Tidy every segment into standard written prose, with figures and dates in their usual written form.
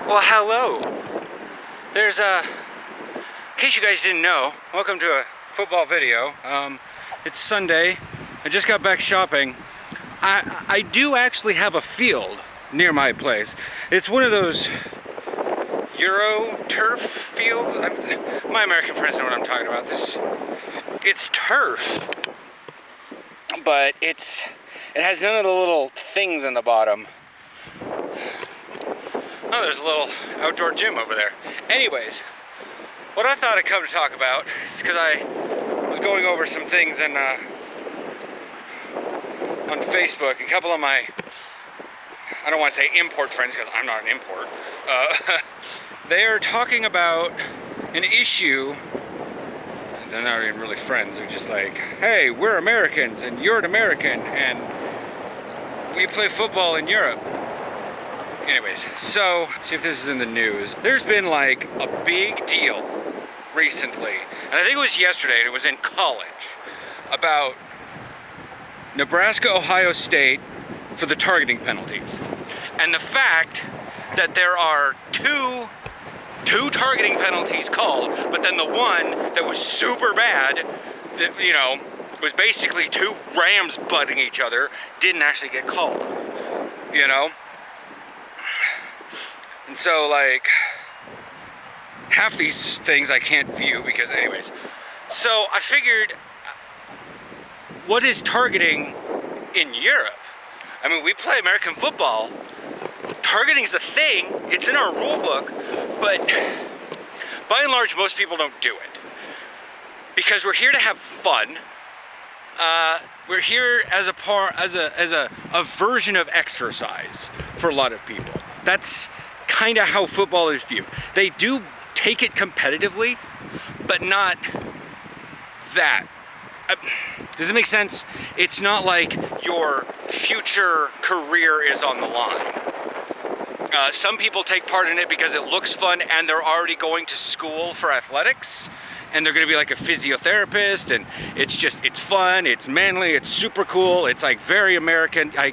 Well, hello. There's in case you guys didn't know, welcome to a football video. It's Sunday. I just got back shopping. I do actually have a field near my place. It's one of those Euro turf fields. My American friends know what I'm talking about. It's turf, but it has none of the little things on the bottom. Oh, there's a little outdoor gym over there. Anyways, what I thought I'd come to talk about is because I was going over some things on Facebook. A couple of my, I don't want to say import friends because I'm not an import. They are talking about an issue. They're not even really friends. They're just like, hey, we're Americans and you're an American and we play football in Europe. Anyways, so, see if this is in the news. There's been like a big deal recently, and I think it was yesterday, and it was in college, about Nebraska, Ohio State for the targeting penalties. And the fact that there are two targeting penalties called, but then the one that was super bad, that, you know, was basically two rams butting each other, didn't actually get called, you know? And so, like, half these things I can't view because anyways. So I figured, what is targeting in Europe? I mean, we play American football. Targeting's a thing. It's in our rule book, but by and large, most people don't do it because we're here to have fun. We're here as a version of exercise for a lot of people. That's kind of how football is viewed. They do take it competitively, but not that. Does it make sense? It's not like your future career is on the line. Some people take part in it because it looks fun and they're already going to school for athletics and they're going to be like a physiotherapist and it's fun, it's manly, it's super cool, it's like very American. I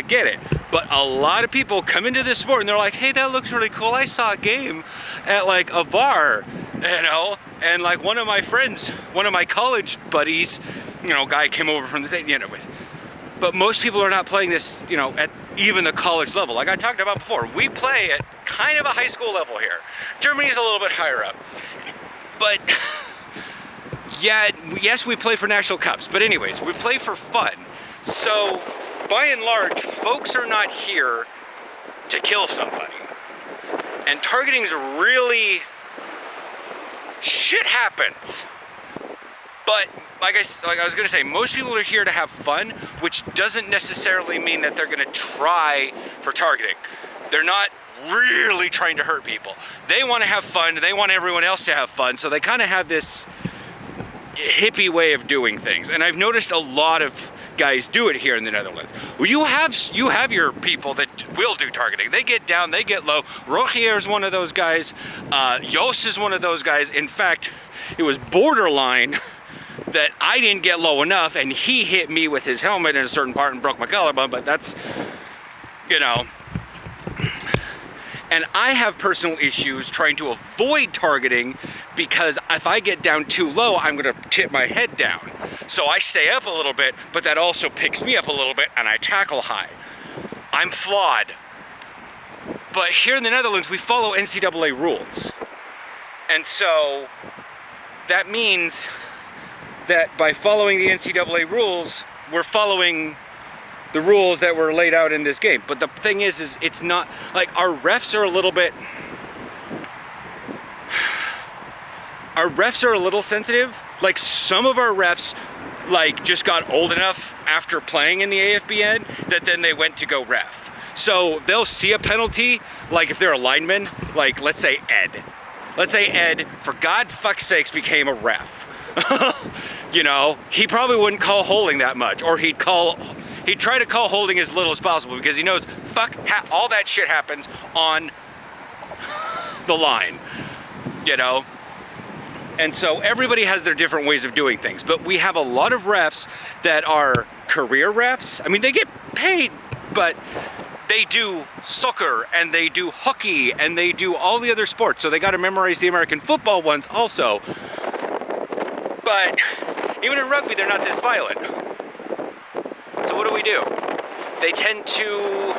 get it. But a lot of people come into this sport and they're like, hey, that looks really cool. I saw a game at like a bar, you know, and like one of my friends, one of my college buddies, you know, guy came over from the state, you know, but most people are not playing this, you know, at even the college level. Like I talked about before, we play at kind of a high school level here. Germany's a little bit higher up. But yeah, yes, we play for national cups. But anyways, we play for fun. So by and large, folks are not here to kill somebody. And targeting's really, shit happens. But like I was gonna say, most people are here to have fun, which doesn't necessarily mean that they're gonna try for targeting. They're not really trying to hurt people. They want to have fun. They want everyone else to have fun. So they kind of have this hippie way of doing things. And I've noticed a lot of guys do it here in the Netherlands. Well, you have your people that will do targeting. They get down, they get low. Rogier is one of those guys. Jos is one of those guys. In fact, it was borderline that I didn't get low enough and he hit me with his helmet in a certain part and broke my collarbone, but that's, you know. And I have personal issues trying to avoid targeting because if I get down too low, I'm gonna tip my head down. So I stay up a little bit, but that also picks me up a little bit and I tackle high. I'm flawed. But here in the Netherlands, we follow NCAA rules. And so that means that by following the NCAA rules, we're following the rules that were laid out in this game. But the thing is it's not, like, our refs are a little sensitive. Like, some of our refs, like, just got old enough after playing in the AFBN that then they went to go ref. So they'll see a penalty, like if they're a lineman, like let's say Ed. Let's say Ed, for God fuck's sakes, became a ref. You know, he probably wouldn't call holding that much, or he'd try to call holding as little as possible because he knows, all that shit happens on the line, you know? And so everybody has their different ways of doing things, but we have a lot of refs that are career refs. I mean, they get paid, but they do soccer and they do hockey and they do all the other sports, so they got to memorize the American football ones also. But even in rugby, they're not this violent. So what do? They tend to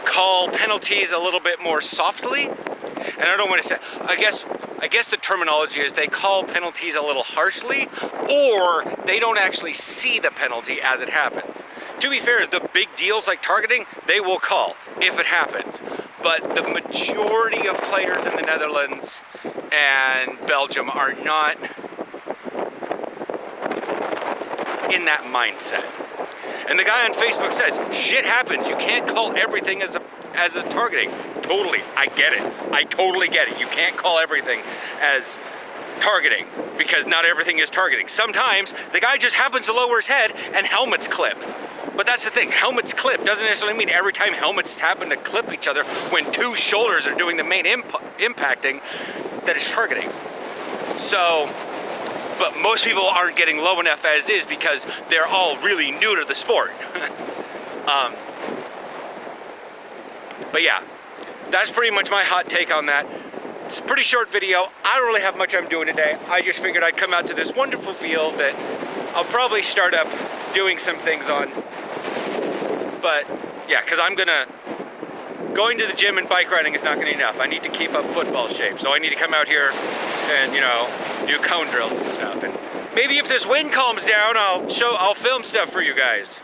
call penalties a little bit more softly, and I don't want to say, I guess the terminology is they call penalties a little harshly, or they don't actually see the penalty as it happens. To be fair, the big deals like targeting, they will call if it happens. But the majority of players in the Netherlands and Belgium are not in that mindset. And the guy on Facebook says, shit happens. You can't call everything as a targeting. Totally, I get it. I totally get it. You can't call everything as targeting because not everything is targeting. Sometimes the guy just happens to lower his head and helmets clip. But that's the thing, helmets clip doesn't necessarily mean every time helmets happen to clip each other when two shoulders are doing the main impacting that it's targeting. So, but most people aren't getting low enough as is because they're all really new to the sport. But yeah, that's pretty much my hot take on that. It's a pretty short video. I don't really have much I'm doing today. I just figured I'd come out to this wonderful field that I'll probably start up doing some things on. But yeah, because going to the gym and bike riding is not going to be enough. I need to keep up football shape. So I need to come out here and, do cone drills and stuff. And maybe if this wind calms down, I'll film stuff for you guys.